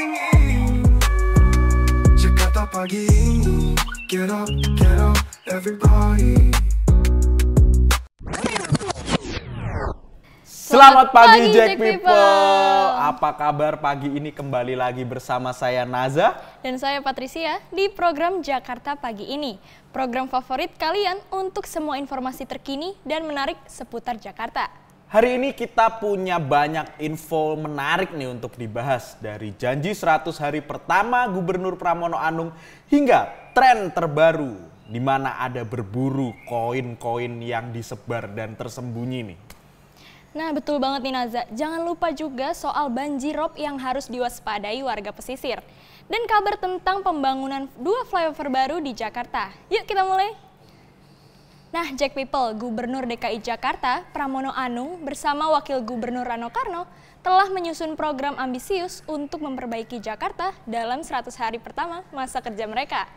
asing ini. Jakarta pagi ini. Get up, everybody. Selamat pagi Jack People. Apa kabar pagi ini? Kembali lagi bersama saya Naza dan saya Patricia di program Jakarta Pagi ini. Program favorit kalian untuk semua informasi terkini dan menarik seputar Jakarta. Hari ini kita punya banyak info menarik nih untuk dibahas. Dari janji 100 hari pertama Gubernur Pramono Anung hingga tren terbaru di mana ada berburu koin-koin yang disebar dan tersembunyi nih. Nah betul banget nih Naza, jangan lupa juga soal banjirop yang harus diwaspadai warga pesisir. Dan kabar tentang pembangunan 2 flyover baru di Jakarta. Yuk kita mulai. Nah Jack People, Gubernur DKI Jakarta Pramono Anung bersama Wakil Gubernur Rano Karno telah menyusun program ambisius untuk memperbaiki Jakarta dalam 100 hari pertama masa kerja mereka.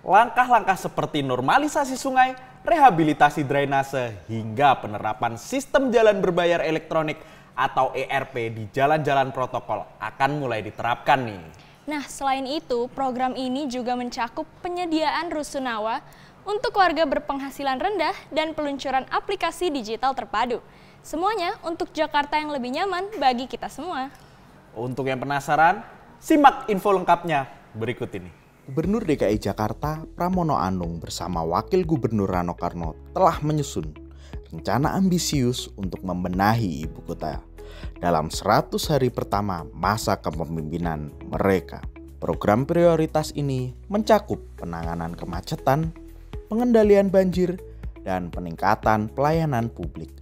Langkah-langkah seperti normalisasi sungai, rehabilitasi drainase, hingga penerapan sistem jalan berbayar elektronik atau ERP di jalan-jalan protokol akan mulai diterapkan nih. Nah selain itu, program ini juga mencakup penyediaan rusunawa untuk warga berpenghasilan rendah dan peluncuran aplikasi digital terpadu. Semuanya untuk Jakarta yang lebih nyaman bagi kita semua. Untuk yang penasaran, simak info lengkapnya berikut ini. Gubernur DKI Jakarta Pramono Anung bersama Wakil Gubernur Rano Karno telah menyusun rencana ambisius untuk membenahi ibu kota dalam 100 hari pertama masa kepemimpinan mereka. Program prioritas ini mencakup penanganan kemacetan, pengendalian banjir, dan peningkatan pelayanan publik.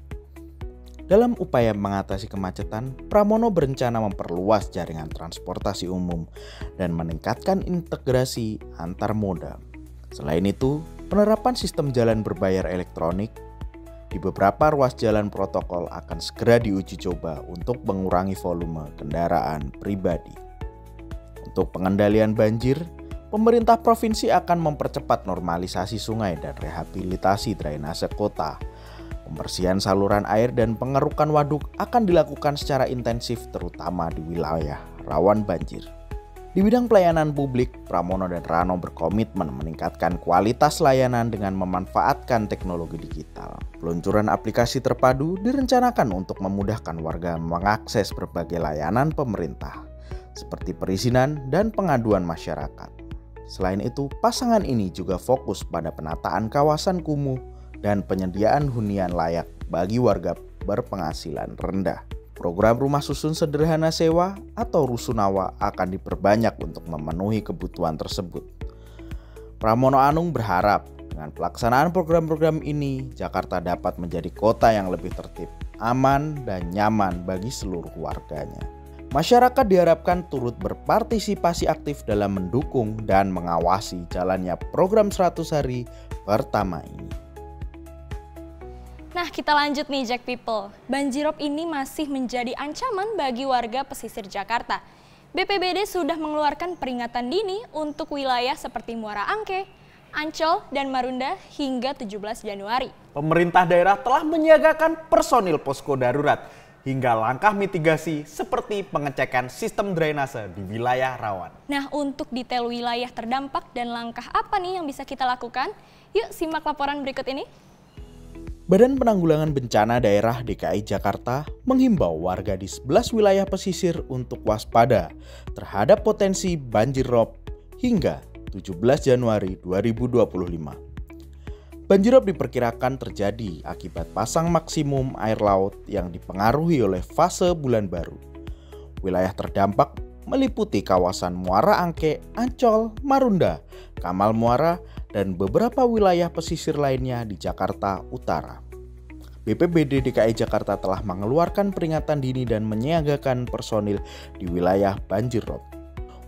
Dalam upaya mengatasi kemacetan, Pramono berencana memperluas jaringan transportasi umum dan meningkatkan integrasi antar moda. Selain itu, penerapan sistem jalan berbayar elektronik di beberapa ruas jalan protokol akan segera diuji coba untuk mengurangi volume kendaraan pribadi. Untuk pengendalian banjir, pemerintah provinsi akan mempercepat normalisasi sungai dan rehabilitasi drainase kota. Pembersihan saluran air dan pengerukan waduk akan dilakukan secara intensif terutama di wilayah rawan banjir. Di bidang pelayanan publik, Pramono dan Rano berkomitmen meningkatkan kualitas layanan dengan memanfaatkan teknologi digital. Peluncuran aplikasi terpadu direncanakan untuk memudahkan warga mengakses berbagai layanan pemerintah, seperti perizinan dan pengaduan masyarakat. Selain itu, pasangan ini juga fokus pada penataan kawasan kumuh dan penyediaan hunian layak bagi warga berpenghasilan rendah. Program rumah susun sederhana sewa atau rusunawa akan diperbanyak untuk memenuhi kebutuhan tersebut. Pramono Anung berharap dengan pelaksanaan program-program ini, Jakarta dapat menjadi kota yang lebih tertib, aman, dan nyaman bagi seluruh warganya. Masyarakat diharapkan turut berpartisipasi aktif dalam mendukung dan mengawasi jalannya program 100 hari pertama ini. Nah kita lanjut nih Jack People, banjirop ini masih menjadi ancaman bagi warga pesisir Jakarta. BPBD sudah mengeluarkan peringatan dini untuk wilayah seperti Muara Angke, Ancol, dan Marunda hingga 17 Januari. Pemerintah daerah telah menyiagakan personil posko darurat hingga langkah mitigasi seperti pengecekan sistem drainase di wilayah rawan. Nah untuk detail wilayah terdampak dan langkah apa nih yang bisa kita lakukan, yuk simak laporan berikut ini. Badan Penanggulangan Bencana Daerah DKI Jakarta menghimbau warga di 11 wilayah pesisir untuk waspada terhadap potensi banjir rob hingga 17 Januari 2025. Banjirop diperkirakan terjadi akibat pasang maksimum air laut yang dipengaruhi oleh fase bulan baru. Wilayah terdampak meliputi kawasan Muara Angke, Ancol, Marunda, Kamal Muara, dan beberapa wilayah pesisir lainnya di Jakarta Utara. BPBD DKI Jakarta telah mengeluarkan peringatan dini dan menyiagakan personil di wilayah banjir rob.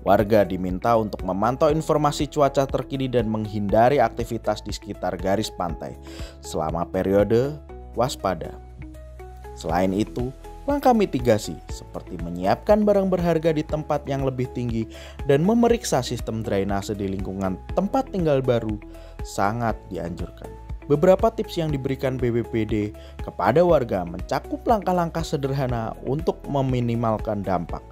Warga diminta untuk memantau informasi cuaca terkini dan menghindari aktivitas di sekitar garis pantai selama periode waspada. Selain itu, langkah mitigasi seperti menyiapkan barang berharga di tempat yang lebih tinggi dan memeriksa sistem drainase di lingkungan tempat tinggal baru sangat dianjurkan. Beberapa tips yang diberikan BPBD kepada warga mencakup langkah-langkah sederhana untuk meminimalkan dampak,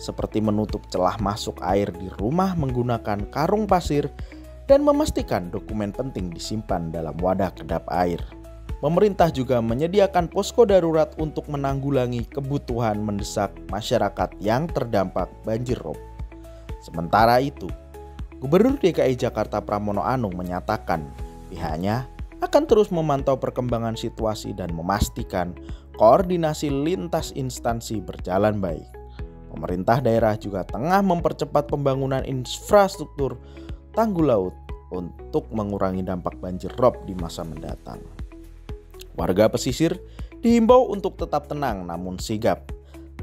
seperti menutup celah masuk air di rumah menggunakan karung pasir dan memastikan dokumen penting disimpan dalam wadah kedap air. Pemerintah juga menyediakan posko darurat untuk menanggulangi kebutuhan mendesak masyarakat yang terdampak banjir rob. Sementara itu, Gubernur DKI Jakarta Pramono Anung menyatakan pihaknya akan terus memantau perkembangan situasi dan memastikan koordinasi lintas instansi berjalan baik. Pemerintah daerah juga tengah mempercepat pembangunan infrastruktur tanggul laut untuk mengurangi dampak banjir rob di masa mendatang. Warga pesisir dihimbau untuk tetap tenang namun sigap,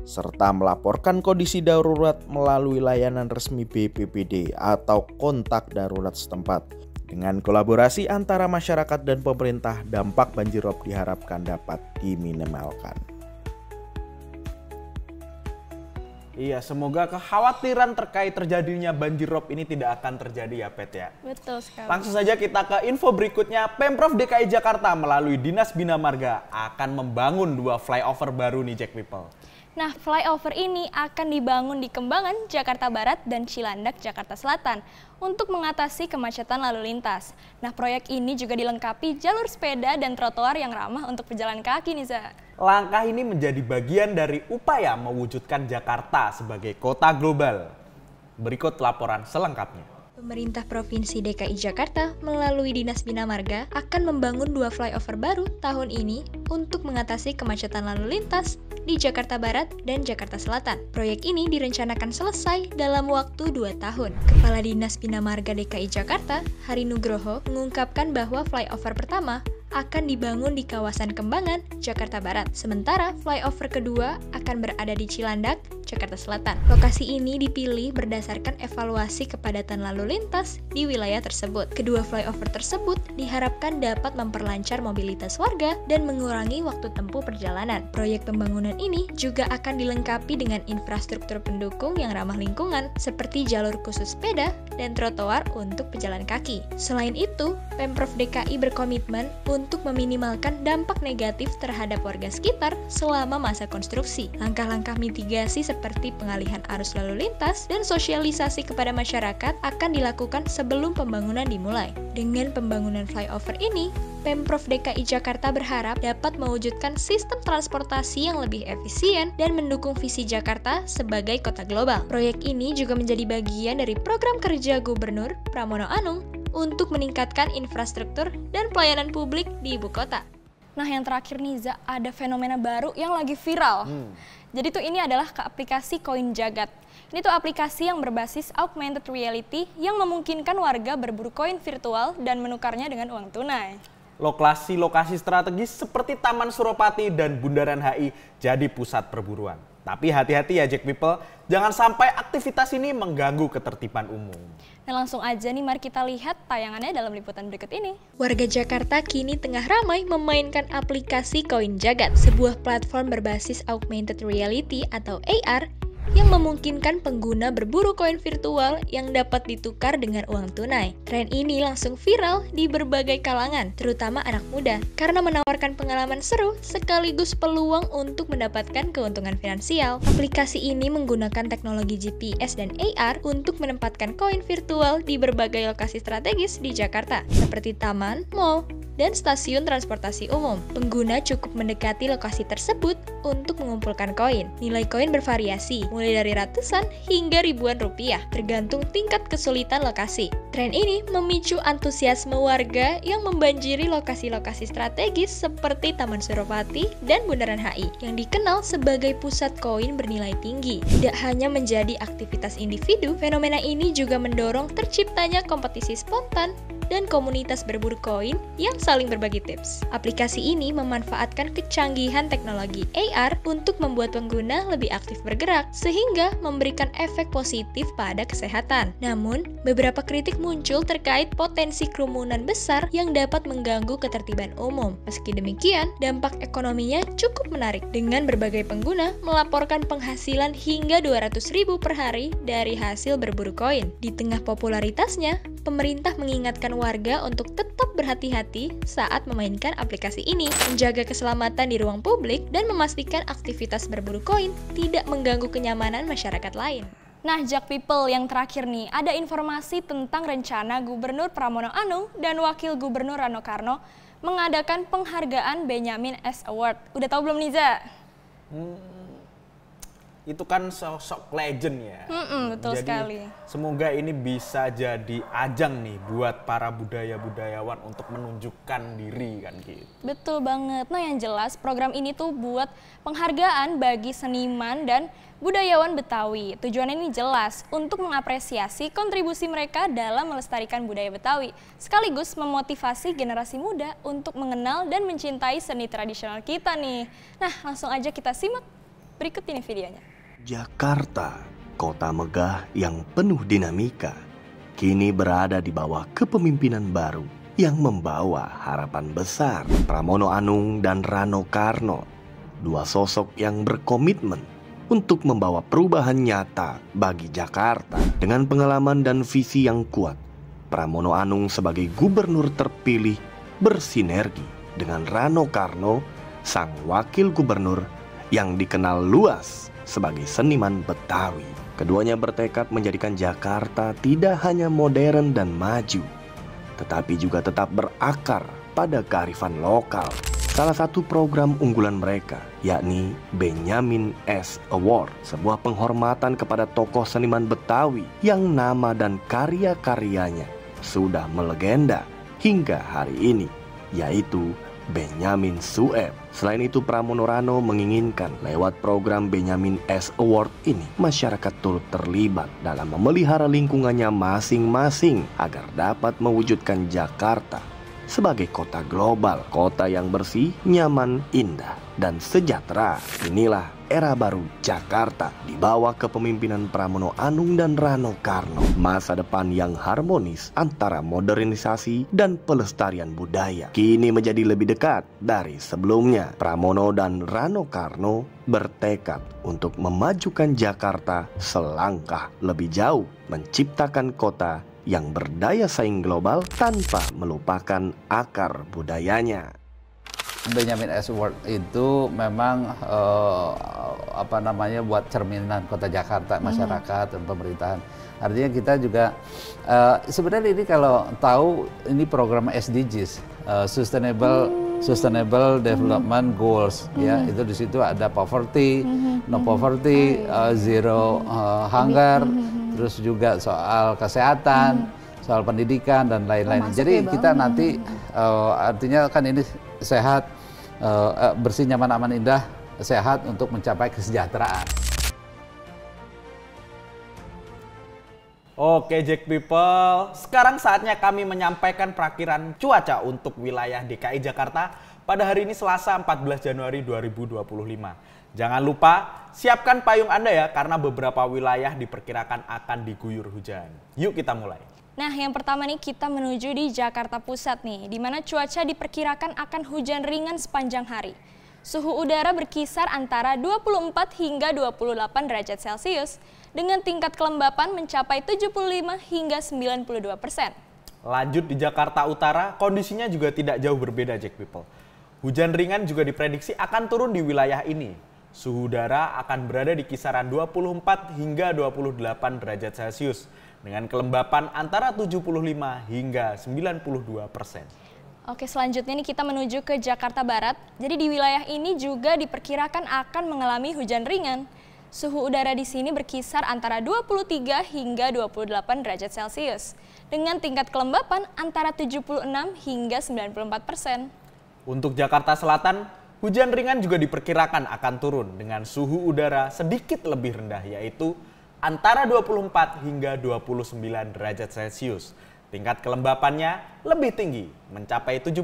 serta melaporkan kondisi darurat melalui layanan resmi BPBD atau kontak darurat setempat. Dengan kolaborasi antara masyarakat dan pemerintah, dampak banjir rob diharapkan dapat diminimalkan. Iya, semoga kekhawatiran terkait terjadinya banjir rob ini tidak akan terjadi ya, Pet ya. Betul sekali. Langsung saja kita ke info berikutnya. Pemprov DKI Jakarta melalui Dinas Bina Marga akan membangun 2 flyover baru nih Jack People. Nah, flyover ini akan dibangun di Kembangan, Jakarta Barat, dan Cilandak, Jakarta Selatan untuk mengatasi kemacetan lalu lintas. Nah, proyek ini juga dilengkapi jalur sepeda dan trotoar yang ramah untuk pejalan kaki nih, Za. Langkah ini menjadi bagian dari upaya mewujudkan Jakarta sebagai kota global. Berikut laporan selengkapnya. Pemerintah Provinsi DKI Jakarta melalui Dinas Bina Marga akan membangun 2 flyover baru tahun ini untuk mengatasi kemacetan lalu lintas di Jakarta Barat dan Jakarta Selatan. Proyek ini direncanakan selesai dalam waktu 2 tahun. Kepala Dinas Bina Marga DKI Jakarta, Hari Nugroho, mengungkapkan bahwa flyover pertama akan dibangun di kawasan Kembangan, Jakarta Barat. Sementara flyover kedua akan berada di Cilandak, Jakarta Selatan. Lokasi ini dipilih berdasarkan evaluasi kepadatan lalu lintas di wilayah tersebut. Kedua flyover tersebut diharapkan dapat memperlancar mobilitas warga dan mengurangi waktu tempuh perjalanan. Proyek pembangunan ini juga akan dilengkapi dengan infrastruktur pendukung yang ramah lingkungan seperti jalur khusus sepeda dan trotoar untuk pejalan kaki. Selain itu, Pemprov DKI berkomitmen untuk meminimalkan dampak negatif terhadap warga sekitar selama masa konstruksi. Langkah-langkah mitigasi seperti pengalihan arus lalu lintas dan sosialisasi kepada masyarakat akan dilakukan sebelum pembangunan dimulai. Dengan pembangunan flyover ini, Pemprov DKI Jakarta berharap dapat mewujudkan sistem transportasi yang lebih efisien dan mendukung visi Jakarta sebagai kota global. Proyek ini juga menjadi bagian dari program kerja Gubernur Pramono Anung untuk meningkatkan infrastruktur dan pelayanan publik di ibu kota. Nah, yang terakhir nih, Za, ada fenomena baru yang lagi viral. Jadi tuh ini adalah ke aplikasi Koin Jagat. Ini tuh aplikasi yang berbasis augmented reality yang memungkinkan warga berburu koin virtual dan menukarnya dengan uang tunai. Lokasi-lokasi strategis seperti Taman Suropati dan Bundaran HI jadi pusat perburuan. Tapi hati-hati ya Jack People, jangan sampai aktivitas ini mengganggu ketertiban umum. Nah, langsung aja nih mari kita lihat tayangannya dalam liputan berikut ini. Warga Jakarta kini tengah ramai memainkan aplikasi Koin Jagat, sebuah platform berbasis augmented reality atau AR yang memungkinkan pengguna berburu koin virtual yang dapat ditukar dengan uang tunai. Tren ini langsung viral di berbagai kalangan, terutama anak muda, karena menawarkan pengalaman seru sekaligus peluang untuk mendapatkan keuntungan finansial. Aplikasi ini menggunakan teknologi GPS dan AR untuk menempatkan koin virtual di berbagai lokasi strategis di Jakarta, seperti taman, mall, dan stasiun transportasi umum. Pengguna cukup mendekati lokasi tersebut untuk mengumpulkan koin. Nilai koin bervariasi, mulai dari ratusan hingga ribuan rupiah, tergantung tingkat kesulitan lokasi. Tren ini memicu antusiasme warga yang membanjiri lokasi-lokasi strategis seperti Taman Suropati dan Bundaran HI, yang dikenal sebagai pusat koin bernilai tinggi. Tidak hanya menjadi aktivitas individu, fenomena ini juga mendorong terciptanya kompetisi spontan dan komunitas berburu koin yang saling berbagi tips. Aplikasi ini memanfaatkan kecanggihan teknologi AR untuk membuat pengguna lebih aktif bergerak, sehingga memberikan efek positif pada kesehatan. Namun, beberapa kritik muncul terkait potensi kerumunan besar yang dapat mengganggu ketertiban umum. Meski demikian, dampak ekonominya cukup menarik, dengan berbagai pengguna melaporkan penghasilan hingga 200.000 per hari dari hasil berburu koin. Di tengah popularitasnya, pemerintah mengingatkan warga untuk tetap berhati-hati saat memainkan aplikasi ini, menjaga keselamatan di ruang publik, dan memastikan aktivitas berburu koin tidak mengganggu kenyamanan masyarakat lain. Nah, Jak People, yang terakhir nih, ada informasi tentang rencana Gubernur Pramono Anung dan Wakil Gubernur Rano Karno mengadakan penghargaan Benyamin S Award. Udah tahu belum nih, Za? Itu kan sosok legend ya. Betul Jadi, sekali. semoga ini bisa jadi ajang nih buat para budayawan untuk menunjukkan diri kan gitu. Betul banget. Nah, yang jelas program ini tuh buat penghargaan bagi seniman dan budayawan Betawi. Tujuannya ini jelas untuk mengapresiasi kontribusi mereka dalam melestarikan budaya Betawi, sekaligus memotivasi generasi muda untuk mengenal dan mencintai seni tradisional kita nih. Nah, langsung aja kita simak berikut ini videonya. Jakarta, kota megah yang penuh dinamika, kini berada di bawah kepemimpinan baru yang membawa harapan besar. Pramono Anung dan Rano Karno, dua sosok yang berkomitmen untuk membawa perubahan nyata bagi Jakarta. Dengan pengalaman dan visi yang kuat, Pramono Anung sebagai gubernur terpilih bersinergi dengan Rano Karno, sang wakil gubernur yang dikenal luas sebagai seniman Betawi. Keduanya bertekad menjadikan Jakarta tidak hanya modern dan maju, tetapi juga tetap berakar pada kearifan lokal. Salah satu program unggulan mereka yakni Benyamin S Award, sebuah penghormatan kepada tokoh seniman Betawi yang nama dan karya-karyanya sudah melegenda hingga hari ini, yaitu Benyamin Sueb. Selain itu, Pramono Rano menginginkan lewat program Benyamin S Award ini, masyarakat turut terlibat dalam memelihara lingkungannya masing-masing agar dapat mewujudkan Jakarta sebagai kota global, kota yang bersih, nyaman, indah, dan sejahtera. Inilah era baru Jakarta di bawah kepemimpinan Pramono Anung dan Rano Karno. Masa depan yang harmonis antara modernisasi dan pelestarian budaya kini menjadi lebih dekat dari sebelumnya. Pramono dan Rano Karno bertekad untuk memajukan Jakarta selangkah lebih jauh, menciptakan kota yang berdaya saing global tanpa melupakan akar budayanya. Benyamin S Award itu memang buat cerminan kota Jakarta, masyarakat dan pemerintahan. Artinya kita juga sebenarnya ini kalau tahu ini program SDGs, Sustainable Development Goals, ya itu di situ ada poverty, no poverty, zero hunger, terus juga soal kesehatan, soal pendidikan dan lain-lain. Jadi kita nanti artinya kan ini sehat, bersih, nyaman, aman, indah, sehat untuk mencapai kesejahteraan. Oke Jack People, sekarang saatnya kami menyampaikan perakiran cuaca untuk wilayah DKI Jakarta pada hari ini Selasa 14 Januari 2025. Jangan lupa siapkan payung Anda ya, karena beberapa wilayah diperkirakan akan diguyur hujan. Yuk kita mulai. Nah, yang pertama nih kita menuju di Jakarta Pusat nih, di mana cuaca diperkirakan akan hujan ringan sepanjang hari. Suhu udara berkisar antara 24 hingga 28 derajat Celcius, dengan tingkat kelembapan mencapai 75 hingga 92%. Lanjut di Jakarta Utara, kondisinya juga tidak jauh berbeda Jack People. Hujan ringan juga diprediksi akan turun di wilayah ini. Suhu udara akan berada di kisaran 24 hingga 28 derajat Celcius, dengan kelembapan antara 75 hingga 92%. Oke, selanjutnya nih kita menuju ke Jakarta Barat. Jadi di wilayah ini juga diperkirakan akan mengalami hujan ringan. Suhu udara di sini berkisar antara 23 hingga 28 derajat Celcius, dengan tingkat kelembapan antara 76 hingga 94%. Untuk Jakarta Selatan, hujan ringan juga diperkirakan akan turun dengan suhu udara sedikit lebih rendah, yaitu antara 24 hingga 29 derajat Celcius. Tingkat kelembapannya lebih tinggi, mencapai 76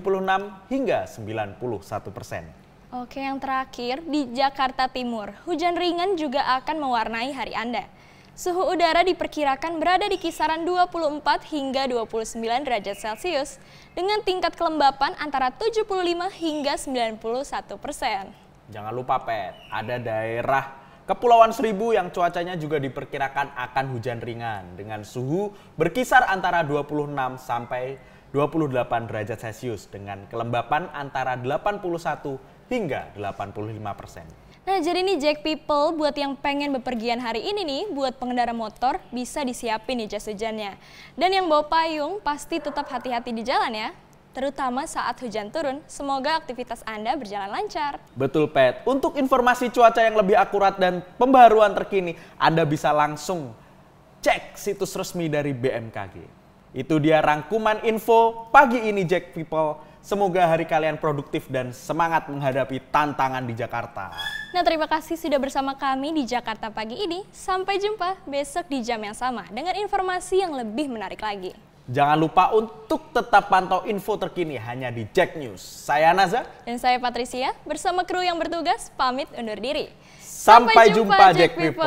hingga 91%. Oke, yang terakhir di Jakarta Timur, hujan ringan juga akan mewarnai hari Anda. Suhu udara diperkirakan berada di kisaran 24 hingga 29 derajat Celcius, dengan tingkat kelembapan antara 75 hingga 91%. Jangan lupa Pet, ada daerah Kepulauan Seribu yang cuacanya juga diperkirakan akan hujan ringan dengan suhu berkisar antara 26 sampai 28 derajat Celcius dengan kelembapan antara 81 hingga 85%. Nah, jadi nih Jack People, buat yang pengen bepergian hari ini nih, buat pengendara motor bisa disiapin nih jas hujannya. Dan yang bawa payung pasti tetap hati-hati di jalan ya. Terutama saat hujan turun, semoga aktivitas Anda berjalan lancar. Betul, Pet. Untuk informasi cuaca yang lebih akurat dan pembaruan terkini, Anda bisa langsung cek situs resmi dari BMKG. Itu dia rangkuman info pagi ini Jack People. Semoga hari kalian produktif dan semangat menghadapi tantangan di Jakarta. Nah, terima kasih sudah bersama kami di Jakarta pagi ini. Sampai jumpa besok di jam yang sama dengan informasi yang lebih menarik lagi. Jangan lupa untuk tetap pantau info terkini hanya di Jack News. Saya Naza. Dan saya Patricia, bersama kru yang bertugas pamit undur diri. Sampai jumpa Jack People.